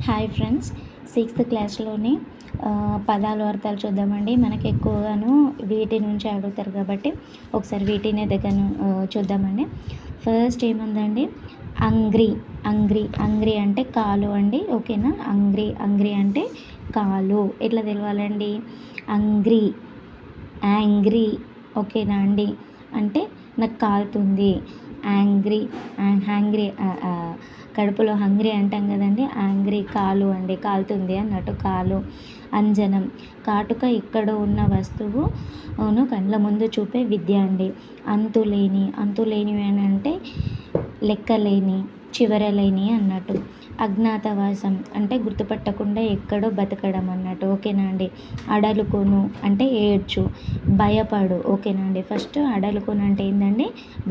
Hi friends, sixth క్లాస్లోని పదాలు అర్థాలు చూద్దామండి. మనకి ఎక్కువగాను వీటి నుంచి అడుగుతారు కాబట్టి ఒకసారి వీటినే దగ్గర చూద్దామండి. ఫస్ట్ ఏముందండి, అంగ్రీ. అంగ్రీ అంటే కాలు అండి, ఓకేనా. అంగ్రీ అంటే కాలు. ఎట్లా తెలవాలండి? అంగ్రీ, యాంగ్రీ, ఓకేనా అండి. అంటే నాకు కాలుతుంది. యాంగ్రీ, హ్యాంగ్రీ, కడుపులో హంగ్రీ అంటాం కదండి. యాంగ్రీ కాలు అండి, కాలుతుంది అన్నట్టు. కాలు. అంజనం, కాటుక ఎక్కడో ఉన్న వస్తువును కళ్ళ ముందు చూపే విద్య అండి. అంతులేనివి అని అంటే లెక్కలేని, చివరలేని అన్నట్టు. అజ్ఞాతవాసం అంటే గుర్తుపట్టకుండా ఎక్కడో బతకడం అన్నట్టు, ఓకేనా అండి. అడలుకొను అంటే ఏడ్చు. భయపడు, ఓకేనా అండి. ఫస్ట్ అడలుకొను అంటే ఏంటండి?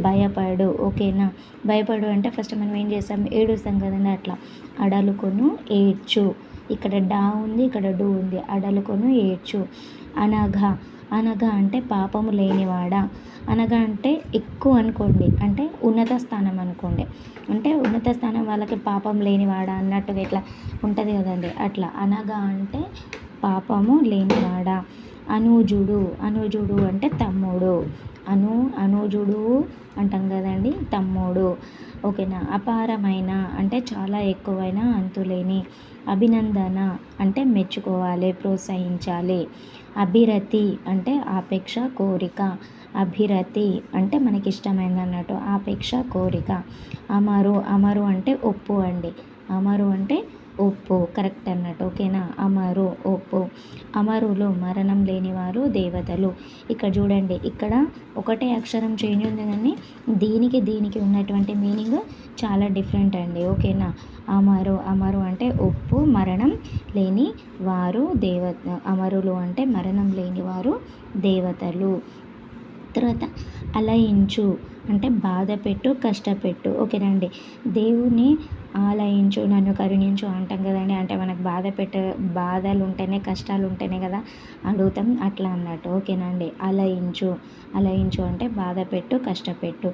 భయపడు, ఓకేనా. భయపడు అంటే ఫస్ట్ మనం ఏం చేస్తాం? ఏడుస్తాం కదండి, అట్లా. అడలుకొను ఏడ్చు. ఇక్కడ డా ఉంది, ఇక్కడ డు ఉంది. అడలుకొను ఏడ్చు. అనఘ అంటే పాపము లేనివాడా. అనగా అంటే ఎక్కువ అనుకోండి, అంటే ఉన్నత స్థానం అనుకోండి. అంటే ఉన్నత స్థానం వాళ్ళకి పాపం లేనివాడా అన్నట్టుగా ఇట్లా ఉంటుంది కదండి, అట్లా. అనగా అంటే పాపము లేనివాడా. అనుజుడు అంటే తమ్ముడు. అనుజుడు అంటాం కదండి, తమ్ముడు, ఓకేనా. అపారమైన అంటే చాలా ఎక్కువైన, అంతులేని. అభినందన అంటే మెచ్చుకోవాలి, ప్రోత్సహించాలి. అభిరతి అంటే ఆపేక్ష, కోరిక. అభిరతి అంటే మనకి ఇష్టమైంది అన్నట్టు, ఆపేక్ష, కోరిక. అమరు అంటే ఒప్పు అండి. అమరు అంటే ఒప్పు, కరెక్ట్ అన్నట్టు, ఓకేనా. అమరు, ఒప్పు. అమరులు మరణం లేనివారు, దేవతలు. ఇక్కడ చూడండి, ఇక్కడ ఒకటే అక్షరం చేంజ్ ఉంది కానీ దీనికి ఉన్నటువంటి మీనింగ్ చాలా డిఫరెంట్ అండి, ఓకేనా. అమరు అంటే ఒప్పు, మరణం లేని వారు, అమరులు అంటే మరణం లేని వారు, దేవతలు. తర్వాత అలయించు అంటే బాధ పెట్టు, కష్టపెట్టు, ఓకేనండి. దేవుని ఆలయించు, నన్ను కరుణించు అంటాం కదండి. అంటే మనకు బాధలు ఉంటేనే, కష్టాలు ఉంటేనే కదా అడుగుతాం, అట్లా అన్నట్టు, ఓకేనండి. అలయించు అంటే బాధ పెట్టు, కష్టపెట్టు.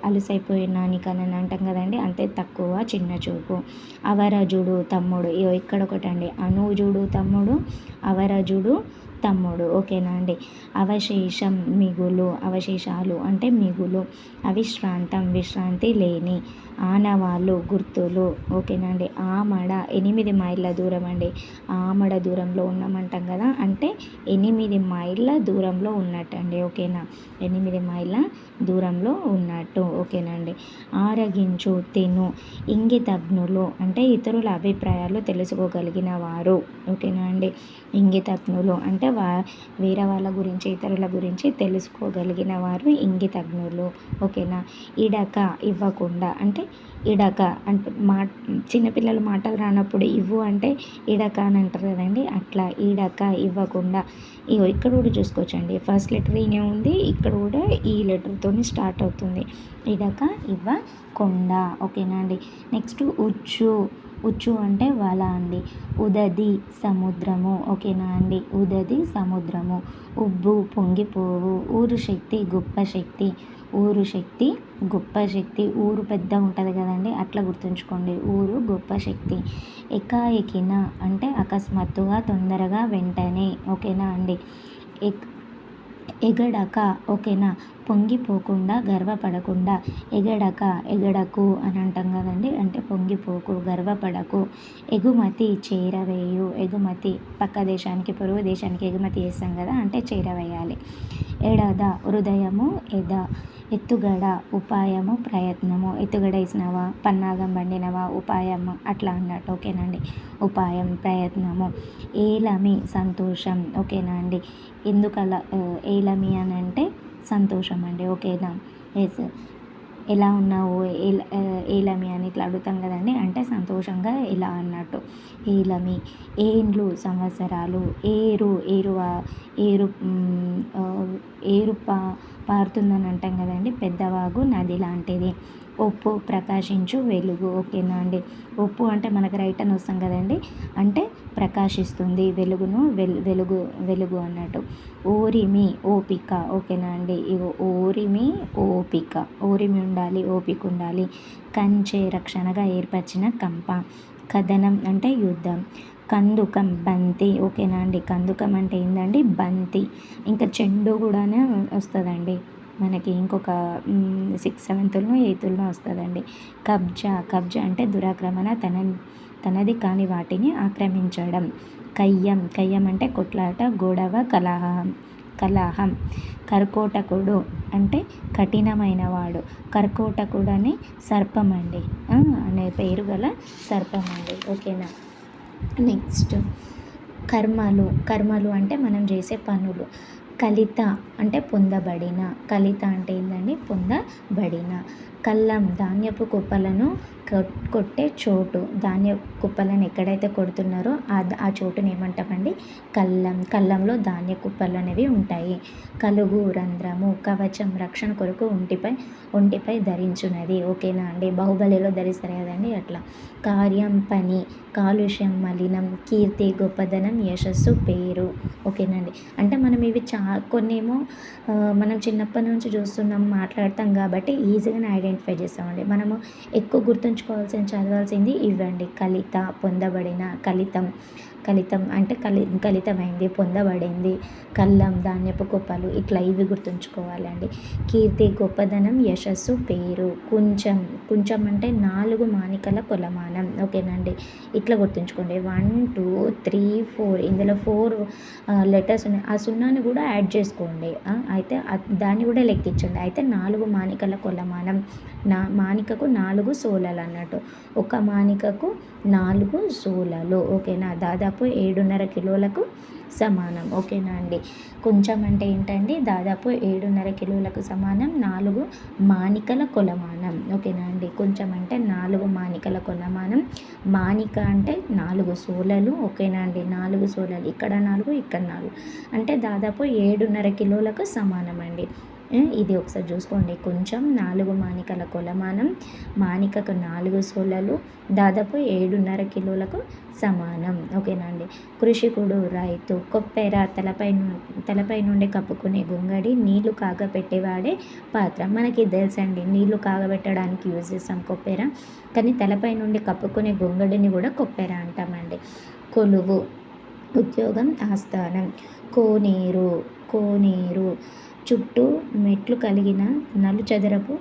అలుసైపోయినానికని అంటాం కదండి, అంతే తక్కువ, చిన్న చూపు. అవరజుడు తమ్ముడు. ఇక్కడ ఒకటండి, అనుజుడు తమ్ముడు, అవరజుడు తమ్ముడు, ఓకేనా అండి. అవశేషం మిగులు, అవశేషాలు అంటే మిగులు. అవిశ్రాంతం విశ్రాంతి లేని. ఆనవాళ్ళు గుర్తులు, ఓకేనా అండి. ఆమడ 8 మైళ్ళ దూరం అండి. ఆమడ దూరంలో ఉన్నామంటాం కదా, అంటే 8 మైళ్ళ దూరంలో ఉన్నట్టండి, ఓకేనా. 8 మైళ్ళ దూరంలో ఉన్నట్టు, ఓకేనండి. ఆరగించు తిను. ఇంగితజ్ఞులు అంటే ఇతరుల అభిప్రాయాలు తెలుసుకోగలిగిన వారు, ఓకేనా అండి. ఇంగితజ్ఞులు అంటే వేరే వాళ్ళ గురించి, ఇతరుల గురించి తెలుసుకోగలిగిన వారు ఇంగితజ్ఞులు, ఓకేనా. ఇడక ఇవ్వకుండా అంటే ఇడక అంటే చిన్నపిల్లలు మాటలు రానప్పుడు ఇవ్వు అంటే ఇడక అని అంటారు కదండి, అట్లా. ఇడక ఇవ్వకుండా. ఇక్కడ కూడా చూసుకోవచ్చండి, ఫస్ట్ లెటర్ ఈనే ఉంది, ఇక్కడ కూడా ఈ లెటర్తో స్టార్ట్ అవుతుంది. ఇడక ఇవ్వకుండా, ఓకేనా అండి. నెక్స్ట్ ఉచ్చు అంటే వల అండి. ఉదది సముద్రము, ఓకేనా అండి. ఉదది సముద్రము. ఉబ్బు పొంగిపోవు. ఊరు శక్తి గొప్ప శక్తి. ఊరు శక్తి గొప్ప శక్తి. ఊరు పెద్ద ఉంటుంది కదండి, అట్లా గుర్తుంచుకోండి, ఊరు గొప్ప శక్తి. ఎకాఎకిన అంటే అకస్మాత్తుగా, తొందరగా, వెంటనే, ఓకేనా అండి. ఎగడక, ఓకేనా. పొంగిపోకుండా, గర్వపడకుండా. ఎగడకు అని అంటాం కదండి, అంటే పొంగిపోకు, గర్వపడకు. ఎగుమతి చేరవేయు. ఎగుమతి పక్క దేశానికి, పొరుగు దేశానికి ఎగుమతి చేస్తాం కదా, అంటే చేరవేయాలి. ఎడద హృదయము, ఎత్తుగడ ఉపాయము, ప్రయత్నము. ఎత్తుగడ వేసినవా, పన్నాగం పండినవా, ఉపాయం అట్లా అన్నట్టు, ఓకేనండి. ఉపాయం, ప్రయత్నము. ఏలమి సంతోషం, ఓకేనా అండి. ఎందుకలా ఏలమి అని అంటే సంతోషం అండి, ఓకేనా. ఎస్, ఎలా ఉన్నావు ఏలమి అని ఇట్లా అడుగుతాం కదండి, అంటే సంతోషంగా ఎలా అన్నట్టు. ఏలమి. ఏండ్లు సంవత్సరాలు. ఏరు పారుతుందని అంటాం కదండి, పెద్దవాగు, నది లాంటిది. ఒప్పు ప్రకాశించు వెలుగు. ఓకేనా అండి. ఒప్పు అంటే మనకు రైట్ అని వస్తాం కదండి, అంటే ప్రకాశిస్తుంది వెలుగును, వెలుగు అన్నట్టు. ఓరిమి ఓపిక. ఓకేనా అండి. ఇగో ఓరిమి ఓపిక, ఓరిమి ఉండాలి, ఓపిక ఉండాలి. కంచె రక్షణగా ఏర్పరిచిన కంప. కథనం అంటే యుద్ధం. కందుకం బంతి. ఓకేనా అండి. కందుకం అంటే ఏందండి, బంతి. ఇంకా చెండు కూడానే వస్తుందండి మనకి, ఇంకొక 6th 7th 8th వస్తుందండి. కబ్జా అంటే దురాక్రమణ, తనది కాని వాటిని ఆక్రమించడం. కయ్యం అంటే కొట్లాట, గొడవ, కలహం. కర్కోటకుడు అంటే కఠినమైన వాడు. కర్కోటకుడు అనే సర్పం అండి, అనే పేరు గల సర్పం అండి. ఓకేనా. నెక్స్ట్ కర్మలు అంటే మనం చేసే పనులు. కలిత అంటే పొందబడిన. కలిత అంటే ఏంటండి, పొందబడిన. కల్లం ధాన్యపు కుప్పలను కొట్టే చోటు. ధాన్య కుప్పలను ఎక్కడైతే కొడుతున్నారో ఆ చోటుని ఏమంటామండి, కల్లంలో ధాన్య కుప్పలు అనేవి ఉంటాయి. కలుగు రంధ్రము. కవచం రక్షణ కొరకు ఒంటిపై ధరించున్నది. ఓకేనా అండి. బాహుబలిలో ధరిస్తారు కదండి, అట్లా. కార్యం పని. కాలుష్యం మలినం. కీర్తి గొప్పదనం, యశస్సు పేరు. ఓకేనండి. అంటే మనం ఇవి కొన్నేమో మనం చిన్నప్పటి నుంచి చూస్తున్నాం, మాట్లాడతాం కాబట్టి ఈజీగానే ఐడెంటిఫై చేస్తామండి. మనము ఎక్కువ చదవాల్సింది ఇవ్వండి. కలిత పొందబడిన. కలితం అంటే కలితమైంది, పొందబడింది. కల్లం ధాన్యపు కుప్పలు, ఇట్లా ఇవి గుర్తుంచుకోవాలండి. కీర్తి గొప్పదనం, యశస్సు పేరు. కుంచం అంటే 4 మానికల కొలమానం. ఓకేనండి. ఇట్లా గుర్తుంచుకోండి. 1 2 3 4 ఇందులో 4 లెటర్స్ ఉన్నాయి. ఆ సున్నాని కూడా యాడ్ చేసుకోండి. అయితే దాన్ని కూడా లెక్కించండి. అయితే 4 మానికల కొలమానం. మానికకు 4 సోలలు అన్నట్టు. ఒక మానికకు 4 సోలలు. ఓకేనా. దాదాపు 7.5 కిలోలకు సమానం. ఓకేనా అండి. కొంచెం అంటే ఏంటండి, దాదాపు 7.5 కిలోలకు సమానం 4 మానికల కొలమానం. ఓకేనా అండి. కొంచెం అంటే 4 మానికల కొలమానం. మానిక అంటే 4 సోలలు. ఓకేనా అండి. 4 సోలలు, ఇక్కడ 4 ఇక్కడ 4 అంటే దాదాపు 7.5 కిలోలకు సమానం అండి. ఇది ఒకసారి చూసుకోండి. కొంచెం 4 మానికల కొలమానం, మానికకు 4 సోలలు, దాదాపు 7.5 కిలోలకు సమానం. ఓకేనండి. కృషికుడు రైతు. కొప్పెర తలపై నుండి కప్పుకునే గొంగడి, నీళ్లు కాగపెట్టేవాడే పాత్ర. మనకి తెలుసండి, నీళ్లు కాగబెట్టడానికి యూజ్ చేస్తాం కొప్పెర, కానీ తలపై నుండి కప్పుకునే గొంగడిని కూడా కొప్పెర అంటామండి. కొలువు ఉద్యోగం, ఆస్థానం. కోనేరు చుట్టూ మెట్లు కలిగిన నలుచదరపు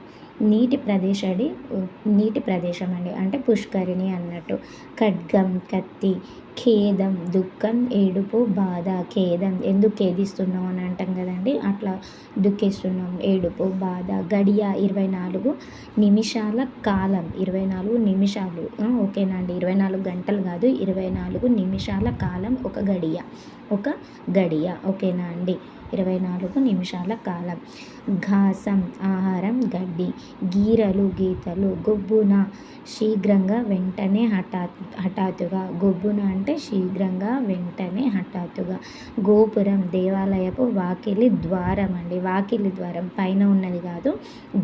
నీటి ప్రదేశం అండి, అంటే పుష్కరిణి అన్నట్టు. ఖడ్గం కత్తి. ఖేదం దుఃఖం, ఏడుపు, బాధ. ఖేదం ఎందుకు ఖేదిస్తున్నావు అని అంటాం కదండి, అట్లా దుఃఖిస్తున్నాం, ఏడుపు, బాధ. గడియ 24 నిమిషాల కాలం. 24 నిమిషాలు. ఓకేనా అండి. 24 గంటలు కాదు, 24 నిమిషాల కాలం ఒక గడియ. ఓకేనా అండి. 24 నిమిషాల కాలం. ఘాసం ఆహారం, గడ్డి. గీతలు. గొబ్బున శీఘ్రంగా, వెంటనే, హఠాత్తుగా. గొబ్బున అంటే శీఘ్రంగా, వెంటనే, హఠాత్తుగా. గోపురం దేవాలయపు వాకిలి ద్వారం అండి. వాకిలి ద్వారం పైన ఉన్నది కాదు,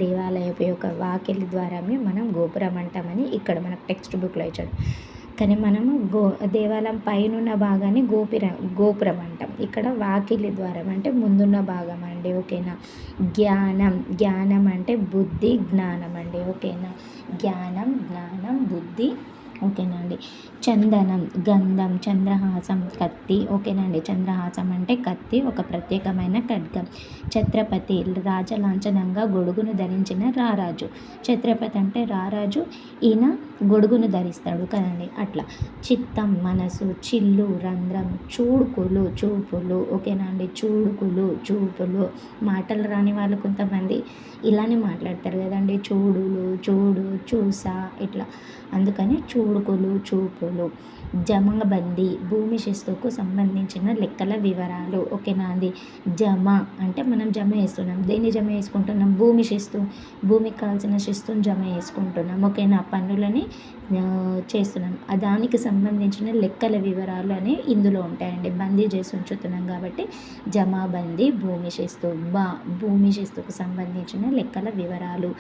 దేవాలయపు యొక్క వాకిలి ద్వారాన్ని మనం గోపురం అంటామని ఇక్కడ మనకు టెక్స్ట్ బుక్లో ఇచ్చాడు. కానీ మనము దేవాలయం పైనున్న భాగాన్ని గోపురం అంటాం. ఇక్కడ వాకిలి ద్వారం అంటే ముందున్న భాగం అండి. ఓకేనా. జ్ఞానం అంటే బుద్ధి, జ్ఞానం అండి. ఓకేనా. జ్ఞానం, జ్ఞానం, బుద్ధి. ఓకేనండి. చందనం గంధం. చంద్రహాసం కత్తి. ఓకేనండి. చంద్రహాసం అంటే కత్తి, ఒక ప్రత్యేకమైన ఖడ్గం. ఛత్రపతి రాజలాంఛనంగా గొడుగును ధరించిన రారాజు. ఛత్రపతి అంటే రారాజు, ఈయన గొడుగును ధరిస్తాడు కదండి, అట్లా. చిత్తం మనసు. చిల్లు రంధ్రం. చూడుకులు చూపులు. ఓకేనా అండి. చూపులు. మాటలు రాని వాళ్ళు కొంతమంది ఇలానే మాట్లాడతారు కదండి, చూడు, చూసా, ఇట్లా. అందుకని చూడుకులు చూపులు. జమాబందీ భూమి శిస్తుకు సంబంధించిన లెక్కల వివరాలు. ఓకేనా అండి. జమ అంటే మనం జమ వేస్తున్నాం. దేన్ని జమ వేసుకుంటున్నాం, భూమికి కావాల్సిన శిస్తుని జమ వేసుకుంటున్నాం. ఓకేనా. పన్నులని చేస్తున్నాం. దానికి సంబంధించిన లెక్కల వివరాలు అనేవి ఇందులో ఉంటాయండి. బందీ చేసి ఉంచుతున్నాం కాబట్టి జమాబందీ, భూమి శిస్తు, భూమి శిస్తుకు సంబంధించిన లెక్కల వివరాలు.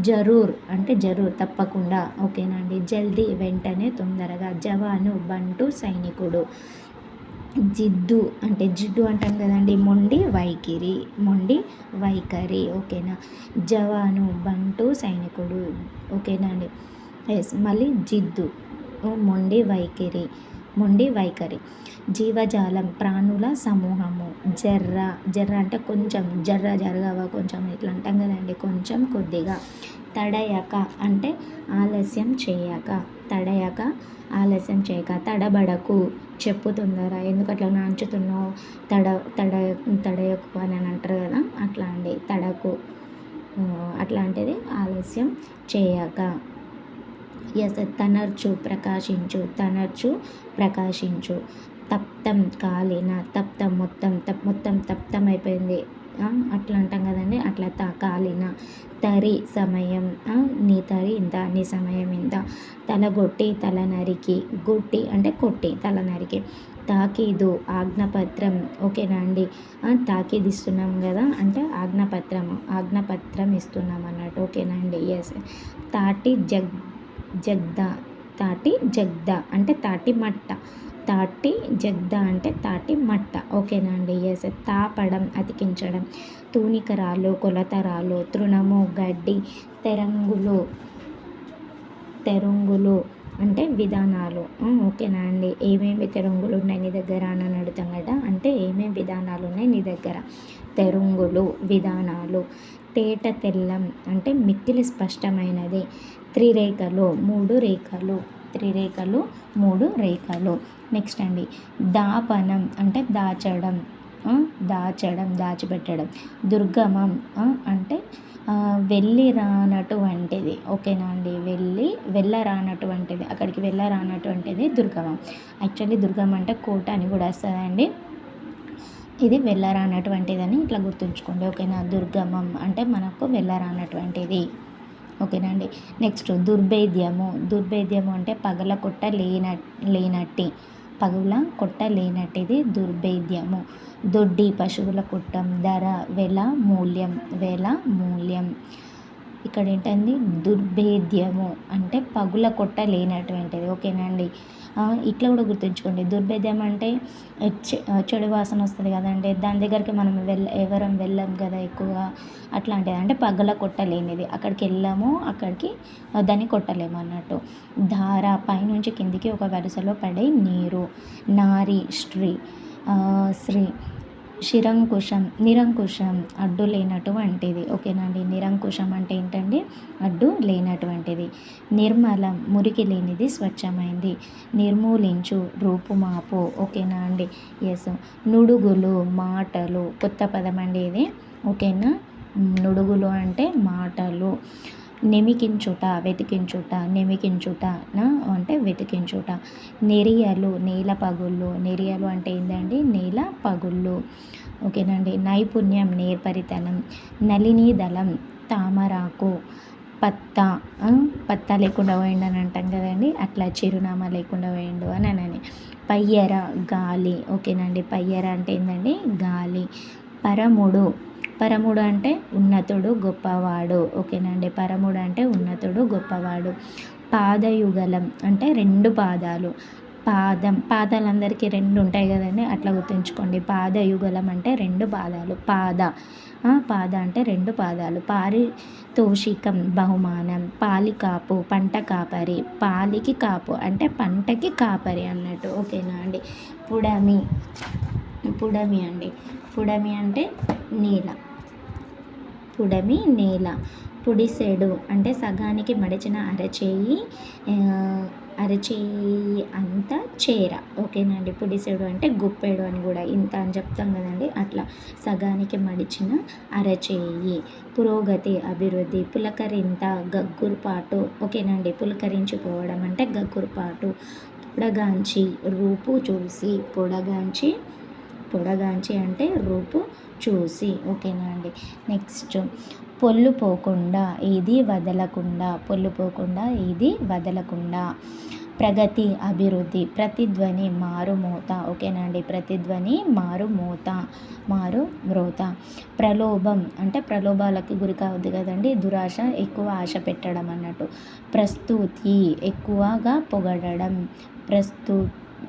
జరూర్ అంటే జరూర్ తప్పకుండా, ఓకేనా అండి. జల్దీ వెంటనే, తొందరగా. జవాను బంటు, సైనికుడు. జిడ్డు అంటే జిడ్డు అంటాం కదండి, మొండి వైఖరి, మొండి వైఖరి, ఓకేనా. జవాను బంటు, సైనికుడు, ఓకేనా అండి. ఎస్, మళ్ళీ జిద్దు మొండి వైఖరి, మొండి వైఖరి. జీవజాలం ప్రాణుల సమూహము. జర్ర, జర్ర అంటే కొంచెం, జర్ర జరగవా కొంచెం ఇట్లా అంటాం కదండి, కొంచెం, కొద్దిగా. తడయక అంటే ఆలస్యం చేయక, తడయక ఆలస్యం చేయక. తడబడకు, చెప్పు తొందర, ఎందుకు అట్లా నాంచుతున్నావు, తడయకు అని అంటారు కదా, అట్లా అండి. తడకు అట్లాంటిది ఆలస్యం చేయక. ఎస్, తనర్చు ప్రకాశించు, తనర్చు ప్రకాశించు. తప్తం కాలిన, తప్తం మొత్తం తప్తం అయిపోయింది అట్లా అంటాం కదండి, అట్లా కాలిన. తరి సమయం, నీ తరి ఇంత, నీ సమయం ఇంత. తలగొట్టి, తల నరికి, గొట్టి అంటే కొట్టి, తల నరికి. తాకీదు ఆజ్ఞాపత్రం, ఓకేనా అండి. తాకీదు ఇస్తున్నాం కదా అంటే ఆజ్ఞాపత్రం ఇస్తున్నాం అన్నట్టు, ఓకేనా అండి. ఎస్. తాటి జగ్ద అంటే తాటి మట్ట, తాటి జగ్ద అంటే తాటి మట్ట, ఓకేనా అండి. ఎస్. తాపడం అతికించడం. తూనికరాలు, కొలతరాలు. తృణము గడ్డి. తెరుంగులు అంటే విధానాలు, ఓకేనా అండి. ఏమేమి తెరుంగులు ఉన్నాయి నీ దగ్గర అని అడుగుతాం కదా, అంటే ఏమేమి విధానాలు ఉన్నాయి నీ దగ్గర. తెరుంగులు, విధానాలు. తేట తెల్లం అంటే మిక్కిలి స్పష్టమైనది. త్రిరేఖలు, 3 రేఖలు, త్రిరేఖలు, 3 రేఖలు. నెక్స్ట్ అండి, దాపనం అంటే దాచడం, దాచిపెట్టడం. దుర్గమం అంటే వెళ్ళి రానటువంటిది, ఓకేనా అండి. వెళ్ళరానటువంటిది, అక్కడికి వెళ్ళరానటువంటిది దుర్గమం. యాక్చువల్లీ దుర్గం అంటే కోట అని కూడా వస్తుందండి, ఇది వెళ్ళరానటువంటిదని ఇట్లా గుర్తుంచుకోండి, ఓకేనా. దుర్గమం అంటే మనకు వెళ్ళరానటువంటిది, ఓకేనండి. నెక్స్ట్ దుర్భేద్యము అంటే పగల కొట్ట లేనట్టిది దుర్భేద్యము. దొడ్డి పశువుల కొట్టం. ధర, వెల, మూల్యం. ఇక్కడ ఏంటండి, దుర్భేద్యము అంటే పగుల కొట్ట లేనటువంటిది, ఓకేనా అండి. ఇట్లా కూడా గుర్తుంచుకోండి. దుర్భేద్యం అంటే చెడు వాసన వస్తుంది కదండి, దాని దగ్గరికి మనం ఎవరం వెళ్ళాం కదా ఎక్కువగా, అట్లాంటిది అంటే పగల కొట్టలేనిది, అక్కడికి వెళ్ళాము, అక్కడికి దాన్ని కొట్టలేము అన్నట్టు. ధార పైనుంచి కిందికి ఒక వరుసలో పడే నీరు. నారి, స్త్రీ. నిరంకుశం అడ్డు లేనటువంటిది, ఓకేనండి. నిరంకుశం అంటే ఏంటండి, అడ్డు లేనటువంటిది. నిర్మలం మురికి లేనిది, స్వచ్ఛమైంది. నిర్మూలించు రూపుమాపు, ఓకేనా అండి. ఎస్. నుడుగులు, మాటలు, కొత్త పదం అండి ఇది, ఓకేనా. నుడుగులు అంటే మాటలు. వెతికించుట, అంటే వెతికించుట. నెరియలు, నేల పగుళ్ళు. నెరియలు అంటే ఏంటండి, నేల పగుళ్ళు, ఓకేనండి. నైపుణ్యం, నేర్పరితనం. నళినీ దళం, తామరాకు. పత్తా లేకుండా పోయిండు అని అంటాం కదండి, అట్లా చిరునామా లేకుండా పోయిండు అని. పయ్యర, గాలి, ఓకేనండి. పయ్యర అంటే ఏంటండి, గాలి. పరముడు అంటే ఉన్నతుడు, గొప్పవాడు, ఓకేనండి. పరముడు అంటే ఉన్నతుడు, గొప్పవాడు. పాదయుగలం అంటే 2 పాదాలు. పాదాలందరికీ 2 ఉంటాయి కదండి, అట్లా గుర్తుంచుకోండి. పాదయుగలం అంటే 2 పాదాలు. పాద అంటే 2 పాదాలు. పారితోషికం బహుమానం. పాలికాపు పంట కాపరి. పాలికి కాపు అంటే పంటకి కాపరి అన్నట్టు, ఓకేనా అండి. పుడమి అండి. పుడమి అంటే నేల. నేల. పుడిసెడు అంటే సగానికి మడిచిన అరచేయి అంత చేర, ఓకేనండి. పుడిసెడు అంటే గుప్పెడు అని కూడా ఇంత అని చెప్తాం కదండి, అట్లా సగానికి మడిచిన అరచేయి. పురోగతి, అభివృద్ధి. పులకరింత, గగ్గురుపాటు, ఓకేనండి. పులకరించిపోవడం అంటే గగ్గురుపాటు. పొడగాంచి, రూపు చూసి. పొడగాంచి అంటే రూపు చూసి, ఓకేనా అండి. నెక్స్ట్ పొల్లు పోకుండా ఏది వదలకుండా, పొల్లు పోకుండా ఏది వదలకుండా. ప్రగతి, అభివృద్ధి, ప్రతిధ్వని, మారుమోత. ఓకేనండి, ప్రతిధ్వని, మారుమోత, మారుమ్రోత. ప్రలోభం అంటే ప్రలోభాలకి గురి కావద్దు కదండి, దురాశ, ఎక్కువ ఆశ పెట్టడం అన్నట్టు. ప్రస్తుతి, ఎక్కువగా పొగడడం.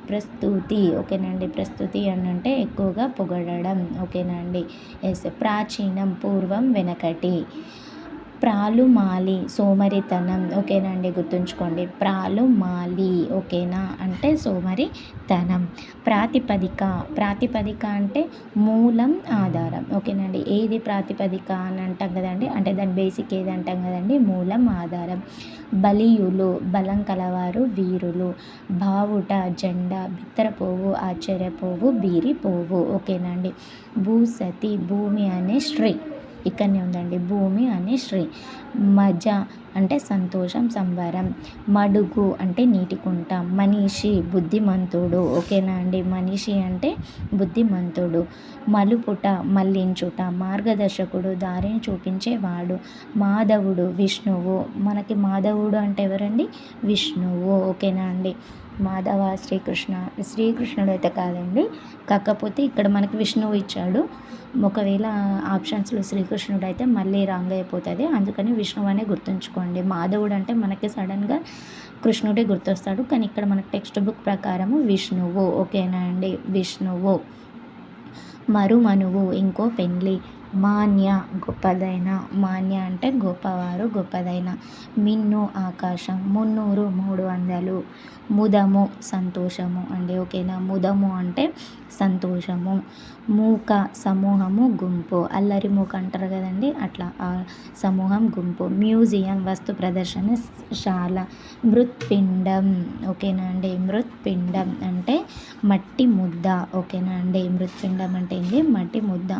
ప్రస్తుతి ఓకేనండి, ప్రస్తుతి అని అంటే ఎక్కువగా పొగడడం. ఓకేనండి. ఎస్. ప్రాచీనం, పూర్వం, వెనకటి. ప్రాలుమాలి, సోమరితనం. ఓకేనండి, గుర్తుంచుకోండి. ప్రాలుమాలి ఓకేనా అంటే సోమరితనం. ప్రాతిపదిక, ప్రాతిపదిక అంటే మూలం, ఆధారం. ఓకేనండి, ఏది ప్రాతిపదిక అని అంటాం కదండి, అంటే దాని బేసిక్ ఏది అంటాం కదండి, మూలం, ఆధారం. బలీయులు, బలం కలవారు, వీరులు. బావుట, జెండా. బిత్తరపోవు, ఆశ్చర్యపోవు, బీరిపోవు. ఓకేనండి. భూసతి, భూమి అనే స్త్రీ. ఇక్కడనే ఉందండి, భూమి అనే స్త్రీ. మజ అంటే సంతోషం, సంబరం. మడుగు అంటే నీటి కుంట. మనిషి, బుద్ధిమంతుడు. ఓకేనా అండి, మనిషి అంటే బుద్ధిమంతుడు. మలుపుట, మళ్లించుట. మార్గదర్శకుడు, దారిని చూపించేవాడు. మాధవుడు, విష్ణువు. మనకి మాధవుడు అంటే ఎవరండి, విష్ణువు. ఓకేనా అండి. మాధవ, శ్రీకృష్ణుడు అయితే కాదండి, కాకపోతే ఇక్కడ మనకి విష్ణువు ఇచ్చాడు. ఒకవేళ ఆప్షన్స్లో శ్రీకృష్ణుడు అయితే మళ్ళీ రాంగ్ అయిపోతుంది, అందుకని విష్ణువు అనే గుర్తుంచుకోండి. మాధవుడు అంటే మనకి సడన్గా కృష్ణుడే గుర్తొస్తాడు, కానీ ఇక్కడ మనకి టెక్స్ట్ బుక్ ప్రకారము విష్ణువు. ఓకేనా అండి, విష్ణువు. మరుమనువు, ఇంకో పెండ్లి. మాన్య, గొప్పదైన. మాన్య అంటే గొప్పవారు, గొప్పదైన. మిన్ను, ఆకాశం. మున్నూరు, 300. ముదము, సంతోషము అండి. ఓకేనా, ముదము అంటే సంతోషము. మూక, సమూహము, గుంపు. అల్లరి మూక అంటారు కదండి, అట్లా సమూహం, గుంపు. మ్యూజియం, వస్తు ప్రదర్శనశాల. మృత్పిండం. ఓకేనా అండి, మృత్పిండం అంటే మట్టి ముద్ద. ఓకేనా అండి, మృత్పిండం అంటే ఏంటి, మట్టి ముద్ద.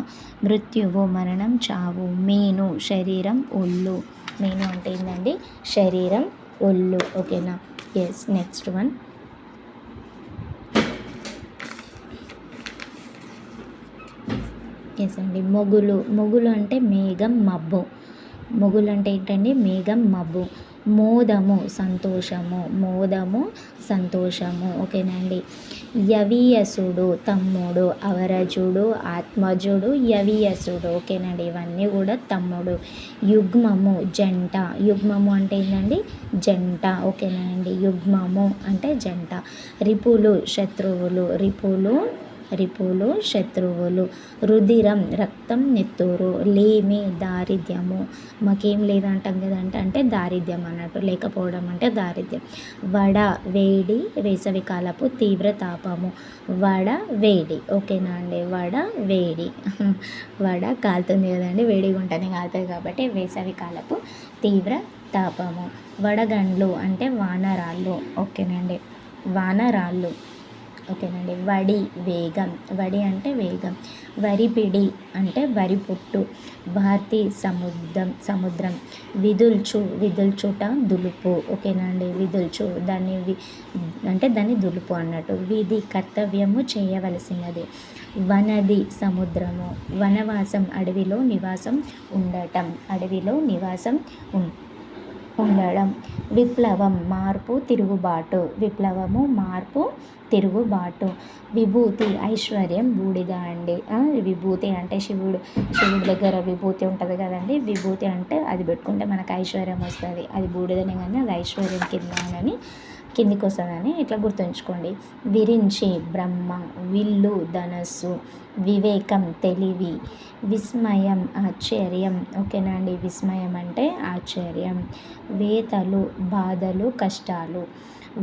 మృత్యువు, మరణం, చావు. మేను, శరీరం, ఒళ్ళు. మేను అంటే ఏంటండి, శరీరం, ఒళ్ళు. ఓకేనా. ఎస్. Next one. ఎస్ అండి, మొగులు. మొగులు అంటే మేఘం, మబ్బు. మొగులు అంటే ఏంటండి, మేఘం, మబ్బు. మోదము, సంతోషము. మోదము, సంతోషము. ఓకేనండి. యవీయసుడు, తమ్ముడు. అవరజుడు, ఆత్మజుడు, యవీయసుడు. ఓకేనండి, ఇవన్నీ కూడా తమ్ముడు. యుగ్మము, జంట. యుగ్మము అంటే ఏంటండి, జంట. ఓకేనండి, యుగ్మము అంటే జంట. రిపులు, శత్రువులు. రిపులు, శత్రువులు. రుధిరం, రక్తం, నెత్తూరు. లేమి, దారిద్ర్యము. మాకేం లేదంటాం కదంటే అంటే దారిద్ర్యం అన్నట్టు, లేకపోవడం అంటే దారిద్ర్యం. వడ, వేడి, వేసవికాలపు తీవ్ర తాపము. వడ, వేడి. ఓకేనా అండి, వడ, వేడి. వడ కాలుతుంది కదండి, వేడిగా ఉంటేనే కాలుతుంది కాబట్టి వేసవికాలపు తీవ్ర తాపము. వడగండ్లు అంటే వానరాళ్ళు. ఓకేనండి, వానరాళ్ళు. ఓకేనండి. వడి, వేగం. వడి అంటే వేగం. వరిపిడి అంటే వరి పొట్టు. వార్తి, సముద్రం. విదుల్చుట, దులుపు. ఓకేనండి, విదుల్చు అంటే దాన్ని దులుపు అన్నట్టు. విధి, కర్తవ్యము, చేయవలసినది. వనది, సముద్రము. వనవాసం, అడవిలో నివాసం ఉండటం. అడవిలో నివాసం ఉండడం. విప్లవం, మార్పు, తిరుగుబాటు. విప్లవము, మార్పు, తిరుగుబాటు. విభూతి, ఐశ్వర్యం, బూడిద అండి. విభూతి అంటే శివుడి దగ్గర విభూతి ఉంటుంది కదండి, విభూతి అంటే అది పెట్టుకుంటే మనకు ఐశ్వర్యం వస్తుంది, అది బూడిదనే కానీ అది ఐశ్వర్యం కిందికి వస్తుందని ఇట్లా గుర్తుంచుకోండి. విరించి, బ్రహ్మ. విల్లు, ధనస్సు. వివేకం, తెలివి. విస్మయం, ఆశ్చర్యం. ఓకేనా అండి, విస్మయం అంటే ఆశ్చర్యం. వేతలు, బాధలు, కష్టాలు.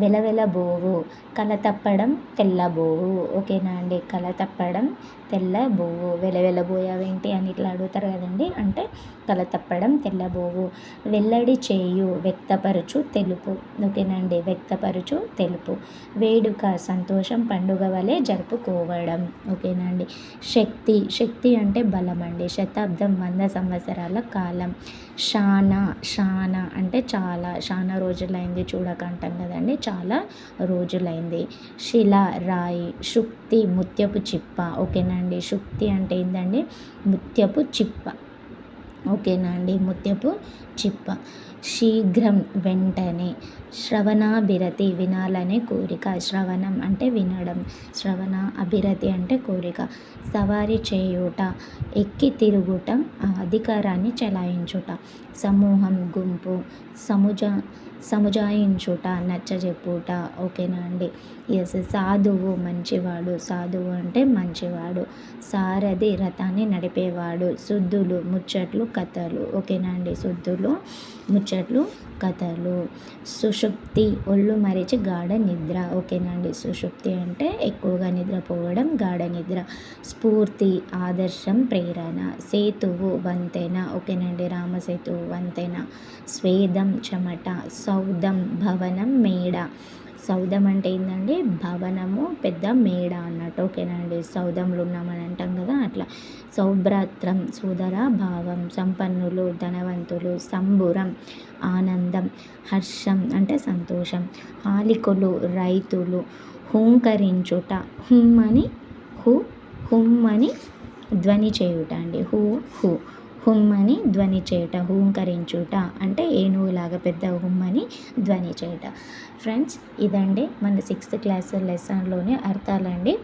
వెలవెలబోవు, కలతప్పడం, తెల్లబోవు. ఓకేనా అండి, కలతప్పడం, తెల్లబోవు. వెలవెలబోయావేంటి అని ఇట్లా అడుగుతారు కదండి, అంటే కలతప్పడం, తెల్లబోవు. వెల్లడి చేయు, వ్యక్తపరచు, తెలుపు. ఓకేనండి, వ్యక్తపరచు, తెలుపు. వేడుక, సంతోషం, పండుగ వలె జరుపుకోవడం. ఓకేనండి. శక్తి అంటే బలం అండి. శతాబ్దం, 100 సంవత్సరాల కాలం. శానా అంటే చాలా రోజులైంది చూడకంటాం కదండి, చాలా రోజులైంది. శిల, రాయి. శుక్తి, ముత్యపు చిప్ప. ఓకేనండి, శుక్తి అంటే ఏంటండి, ముత్యపు చిప్ప. ఓకేనా అండి. ముత్యపు చిప్ప. శీఘ్రం వెంటనే. శ్రవణాభిరతి వినాలనే కోరిక. శ్రవణం అంటే వినడం, శ్రవణ అభిరతి అంటే కోరిక. సవారి చేయుట ఎక్కి తిరుగుట, ఆ అధికారాన్ని చెలాయించుట. సమూహం గుంపు. సముజాయించుట నచ్చజెప్పుట. ఓకేనా అండి. సాధువు మంచివాడు. సాధువు అంటే మంచివాడు. సారథి రథాన్ని నడిపేవాడు. సుద్దులు ముచ్చట్లు కథలు. ఓకేనా అండి. సుద్దులు ముచ్చట్లు కథలు. సుషుప్తి ఒళ్ళు మరిచి గాఢ నిద్ర. ఓకేనా అండి. సుషుప్తి అంటే ఎక్కువగా నిద్రపోవడం, గాఢ నిద్ర. స్ఫూర్తి ఆదర్శం, ప్రేరణ. సేతువు వంతెన. ఓకేనండి. రామసేతువు వంతెన. స్వేదం చెమట. సౌధం భవనం, మేడ. సౌధం అంటే ఏంటండి, భవనము, పెద్ద మేడ అన్నట్టు. ఓకేనండి. సౌధంలో ఉన్నామని అంటాం కదా, అట్లా. సౌభ్రాత్రం సోదర భావం. సంపన్నులు ధనవంతులు. సంబురం ఆనందం. హర్షం అంటే సంతోషం. హాలికులు రైతులు. హూంకరించుట హుమ్మని హుమ్మని ధ్వని చేయుట అండి. హుమ్మని ధ్వని చేయుట. హూంకరించుట అంటే ఏనుగులాగా పెద్ద హుమ్మని ధ్వని చేయుట. ఫ్రెండ్స్, ఇదండి మన 6th క్లాస్ లెసన్లోని అర్థాలండి.